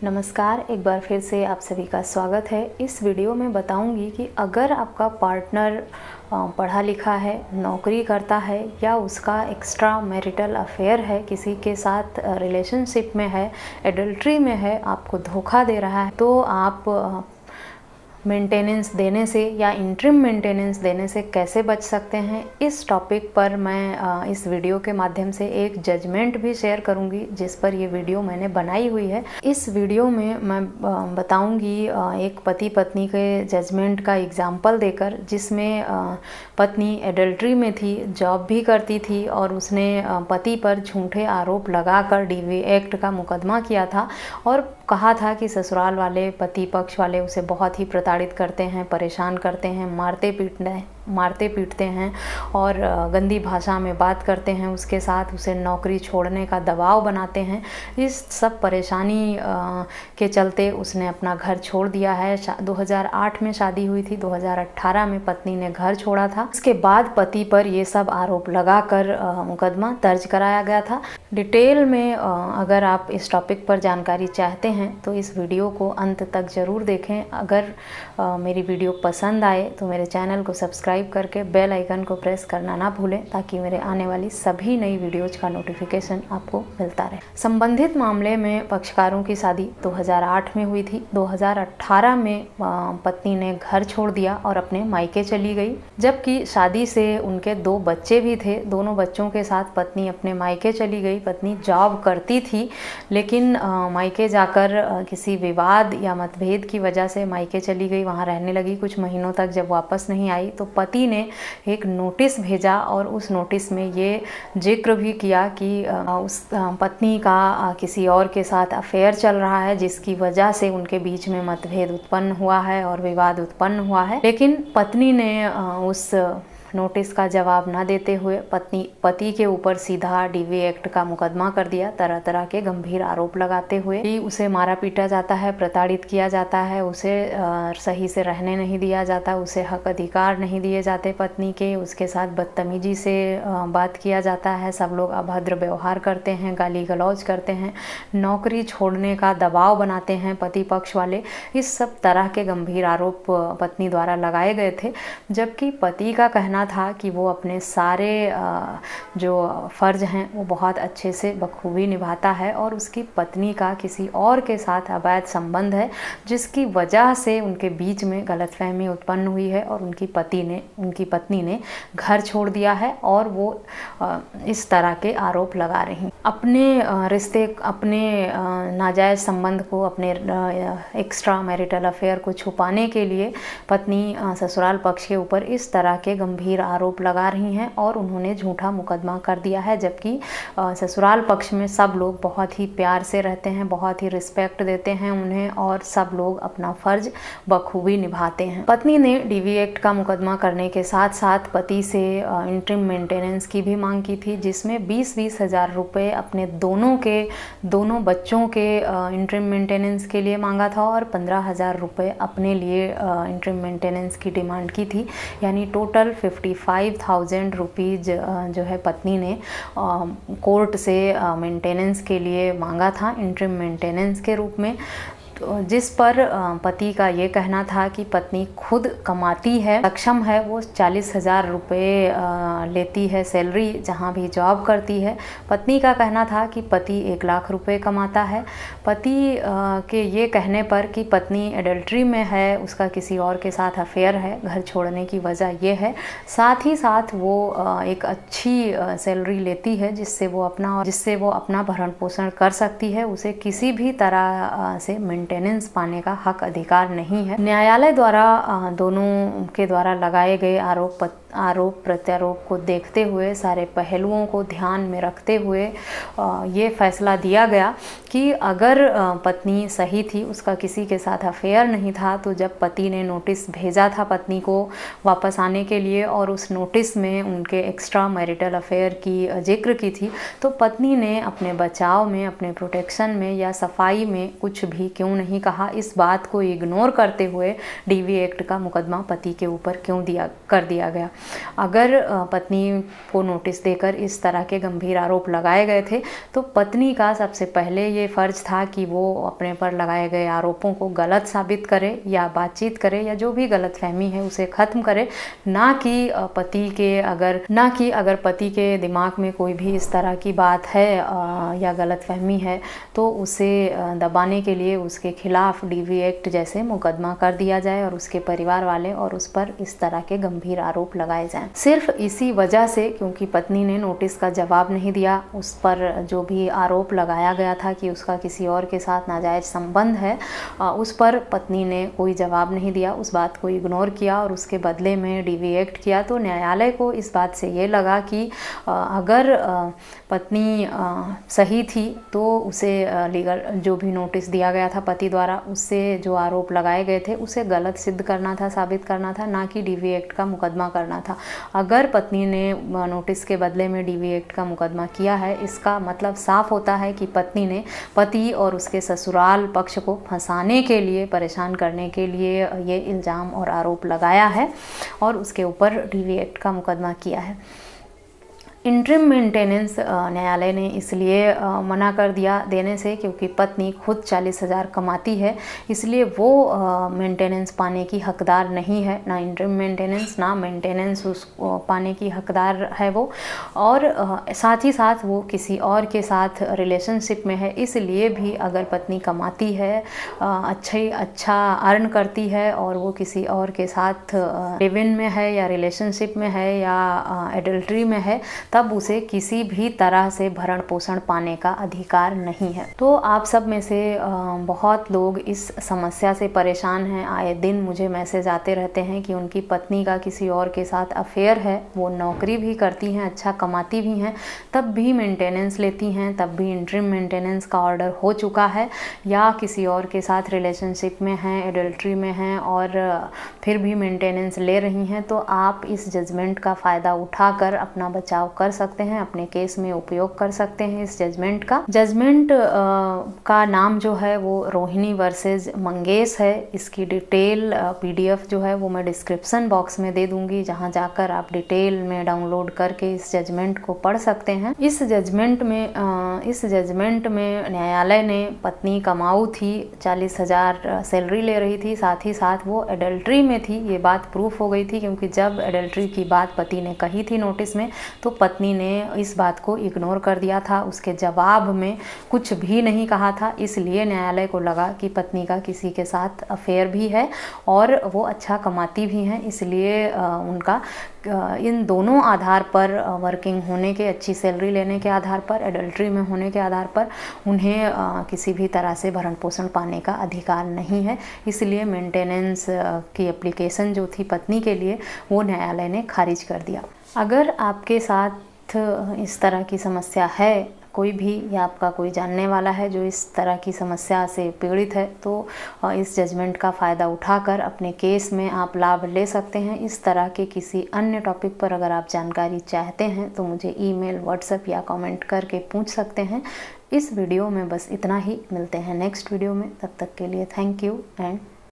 नमस्कार, एक बार फिर से आप सभी का स्वागत है। इस वीडियो में बताऊंगी कि अगर आपका पार्टनर पढ़ा लिखा है, नौकरी करता है या उसका एक्स्ट्रा मैरिटल अफेयर है, किसी के साथ रिलेशनशिप में है, एडल्ट्री में है, आपको धोखा दे रहा है, तो आप मेंटेनेंस देने से या इंटरिम मेंटेनेंस देने से कैसे बच सकते हैं, इस टॉपिक पर मैं इस वीडियो के माध्यम से एक जजमेंट भी शेयर करूंगी, जिस पर ये वीडियो मैंने बनाई हुई है। इस वीडियो में मैं बताऊंगी एक पति पत्नी के जजमेंट का एग्जाम्पल देकर, जिसमें पत्नी एडल्ट्री में थी, जॉब भी करती थी और उसने पति पर झूठे आरोप लगाकर DV एक्ट का मुकदमा किया था और कहा था कि ससुराल वाले, पति पक्ष वाले उसे बहुत ही प्रताड़ित करते हैं, परेशान करते हैं, मारते पीटते हैं और गंदी भाषा में बात करते हैं उसके साथ, उसे नौकरी छोड़ने का दबाव बनाते हैं। इस सब परेशानी के चलते उसने अपना घर छोड़ दिया है। 2008 में शादी हुई थी, 2018 में पत्नी ने घर छोड़ा था। इसके बाद पति पर ये सब आरोप लगाकर मुकदमा दर्ज कराया गया था। डिटेल में अगर आप इस टॉपिक पर जानकारी चाहते हैं तो इस वीडियो को अंत तक ज़रूर देखें। अगर मेरी वीडियो पसंद आए तो मेरे चैनल को सब्सक्राइब करके बेल आइकन को प्रेस करना ना भूलें, ताकि मेरे आने वाली सभी नई वीडियोज का नोटिफिकेशन आपको मिलता रहे। संबंधित मामले में पक्षकारों की शादी 2008 में हुई थी। 2018 में पत्नी ने घर छोड़ दिया और अपने मायके चली गई, जबकि शादी से उनके 2 बच्चे भी थे। दोनों बच्चों के साथ पत्नी अपने मायके चली गई। पत्नी जॉब करती थी, लेकिन मायके जाकर किसी विवाद या मतभेद की वजह से मायके चली गई, वहाँ रहने लगी कुछ महीनों तक। जब वापस नहीं आई तो पति ने एक नोटिस भेजा और उस नोटिस में ये जिक्र भी किया कि उस पत्नी का किसी और के साथ अफेयर चल रहा है, जिसकी वजह से उनके बीच में मतभेद उत्पन्न हुआ है और विवाद उत्पन्न हुआ है। लेकिन पत्नी ने उस नोटिस का जवाब ना देते हुए पति के ऊपर सीधा DV एक्ट का मुकदमा कर दिया, तरह तरह के गंभीर आरोप लगाते हुए कि उसे मारा पीटा जाता है, प्रताड़ित किया जाता है, उसे सही से रहने नहीं दिया जाता, उसे हक अधिकार नहीं दिए जाते पत्नी के, उसके साथ बदतमीजी से बात किया जाता है, सब लोग अभद्र व्यवहार करते हैं, गाली गलौज करते हैं, नौकरी छोड़ने का दबाव बनाते हैं पति पक्ष वाले। इस सब तरह के गंभीर आरोप पत्नी द्वारा लगाए गए थे, जबकि पति का कहना था कि वो अपने सारे जो फ़र्ज हैं वो बहुत अच्छे से बखूबी निभाता है और उसकी पत्नी का किसी और के साथ अवैध संबंध है, जिसकी वजह से उनके बीच में गलतफहमी उत्पन्न हुई है और उनकी पत्नी ने घर छोड़ दिया है और वो इस तरह के आरोप लगा रही हैं। अपने रिश्ते, अपने नाजायज़ संबंध को, अपने एक्स्ट्रा मैरिटल अफेयर को छुपाने के लिए पत्नी ससुराल पक्ष के ऊपर इस तरह के गंभीर आरोप लगा रही हैं और उन्होंने झूठा मुकदमा कर दिया है। जबकि ससुराल पक्ष में सब लोग बहुत ही प्यार से रहते हैं, बहुत ही रिस्पेक्ट देते हैं उन्हें और सब लोग अपना फ़र्ज बखूबी निभाते हैं। पत्नी ने DV एक्ट का मुकदमा करने के साथ साथ पति से इंटरिम मेंटेनेंस की भी मांग की थी, जिसमें 20-20 हज़ार रुपये अपने दोनों बच्चों के इंटरिम मेंटेनेंस के लिए मांगा था और 15,000 रुपये अपने लिए इंटरिम मेंटेनेंस की डिमांड की थी। यानी टोटल 55,000 रुपीज़ जो है पत्नी ने कोर्ट से मेंटेनेंस के लिए मांगा था, इंटरिम मेंटेनेंस के रूप में। जिस पर पति का ये कहना था कि पत्नी खुद कमाती है, सक्षम है, वो 40,000 रुपये लेती है सैलरी जहाँ भी जॉब करती है। पत्नी का कहना था कि पति 1 लाख रुपये कमाता है। पति के ये कहने पर कि पत्नी एडल्ट्री में है, उसका किसी और के साथ अफेयर है, घर छोड़ने की वजह ये है, साथ ही साथ वो एक अच्छी सैलरी लेती है जिससे वो अपना भरण पोषण कर सकती है, उसे किसी भी तरह से मेंटेनेंस पाने का हक अधिकार नहीं है। न्यायालय द्वारा दोनों के द्वारा लगाए गए आरोप प्रत्यारोप को देखते हुए, सारे पहलुओं को ध्यान में रखते हुए ये फैसला दिया गया कि अगर पत्नी सही थी, उसका किसी के साथ अफेयर नहीं था, तो जब पति ने नोटिस भेजा था पत्नी को वापस आने के लिए और उस नोटिस में उनके एक्स्ट्रा मैरिटल अफेयर की जिक्र की थी, तो पत्नी ने अपने बचाव में, अपने प्रोटेक्शन में या सफाई में कुछ भी क्यों नहीं कहा। इस बात को इग्नोर करते हुए DV एक्ट का मुकदमा पति के ऊपर क्यों कर दिया गया। अगर पत्नी को नोटिस देकर इस तरह के गंभीर आरोप लगाए गए थे तो पत्नी का सबसे पहले ये फ़र्ज़ था कि वो अपने पर लगाए गए आरोपों को गलत साबित करे या बातचीत करे या जो भी गलतफहमी है उसे ख़त्म करे, ना कि अगर पति के दिमाग में कोई भी इस तरह की बात है या गलतफहमी है तो उसे दबाने के लिए उसके खिलाफ DV एक्ट जैसे मुकदमा कर दिया जाए और उसके परिवार वाले और उस पर इस तरह के गंभीर आरोप लगाए जाएं। सिर्फ इसी वजह से, क्योंकि पत्नी ने नोटिस का जवाब नहीं दिया, उस पर जो भी आरोप लगाया गया था कि उसका किसी और के साथ नाजायज़ संबंध है, उस पर पत्नी ने कोई जवाब नहीं दिया, उस बात को इग्नोर किया और उसके बदले में DV एक्ट किया। तो न्यायालय को इस बात से ये लगा कि अगर पत्नी सही थी तो उसे लीगल जो भी नोटिस दिया गया था पति द्वारा, उससे जो आरोप लगाए गए थे उसे गलत सिद्ध करना था, साबित करना था, ना कि DV एक्ट का मुकदमा करना था। अगर पत्नी ने नोटिस के बदले में DV एक्ट का मुकदमा किया है, इसका मतलब साफ होता है कि पत्नी ने पति और उसके ससुराल पक्ष को फंसाने के लिए, परेशान करने के लिए ये इल्ज़ाम और आरोप लगाया है और उसके ऊपर DV एक्ट का मुकदमा किया है। इंटरिम मेंटेनेंस न्यायालय ने इसलिए मना कर दिया देने से क्योंकि पत्नी खुद 40,000 कमाती है, इसलिए वो मेंटेनेंस पाने की हकदार नहीं है, ना इंटरिम मेंटेनेंस ना मेंटेनेंस उस पाने की हकदार है वो। और साथ ही साथ वो किसी और के साथ रिलेशनशिप में है, इसलिए भी अगर पत्नी कमाती है, अच्छा अर्न करती है और वो किसी और के साथ लिव इन में है या रिलेशनशिप में है या एडल्ट्री में है, तब उसे किसी भी तरह से भरण पोषण पाने का अधिकार नहीं है। तो आप सब में से बहुत लोग इस समस्या से परेशान हैं। आए दिन मुझे मैसेज आते रहते हैं कि उनकी पत्नी का किसी और के साथ अफेयर है, वो नौकरी भी करती हैं, अच्छा कमाती भी हैं, तब भी मेंटेनेंस लेती हैं, तब भी इंटरिम मेंटेनेंस का ऑर्डर हो चुका है, या किसी और के साथ रिलेशनशिप में हैं, एडल्ट्री में हैं और फिर भी मेंटेनेंस ले रही हैं। तो आप इस जजमेंट का फ़ायदा उठाकर अपना बचाव कर सकते हैं, अपने केस में उपयोग कर सकते हैं इस जजमेंट का। जजमेंट का नाम जो है वो रोहिणी वर्सेस मंगेश है। इसकी डिटेल PDF जो है वो मैं डिस्क्रिप्शन बॉक्स में दे दूंगी, जहां जाकर आप डिटेल में डाउनलोड करके इस जजमेंट को पढ़ सकते हैं। इस जजमेंट में न्यायालय ने पत्नी कमाऊ थी, 40,000 सैलरी ले रही थी, साथ ही साथ वो एडल्ट्री में थी, ये बात प्रूफ हो गई थी, क्योंकि जब एडल्ट्री की बात पति ने कही थी नोटिस में तो पत्नी ने इस बात को इग्नोर कर दिया था, उसके जवाब में कुछ भी नहीं कहा था। इसलिए न्यायालय को लगा कि पत्नी का किसी के साथ अफेयर भी है और वो अच्छा कमाती भी हैं, इसलिए उनका इन दोनों आधार पर, वर्किंग होने के, अच्छी सैलरी लेने के आधार पर, एडल्ट्री में होने के आधार पर उन्हें किसी भी तरह से भरण पोषण पाने का अधिकार नहीं है। इसलिए मेंटेनेंस की एप्लीकेशन जो थी पत्नी के लिए वो न्यायालय ने खारिज कर दिया। अगर आपके साथ इस तरह की समस्या है कोई भी, या आपका कोई जानने वाला है जो इस तरह की समस्या से पीड़ित है, तो इस जजमेंट का फ़ायदा उठाकर अपने केस में आप लाभ ले सकते हैं। इस तरह के किसी अन्य टॉपिक पर अगर आप जानकारी चाहते हैं तो मुझे ईमेल, व्हाट्सएप या कमेंट करके पूछ सकते हैं। इस वीडियो में बस इतना ही, मिलते हैं नेक्स्ट वीडियो में, तब तक के लिए थैंक यू एंड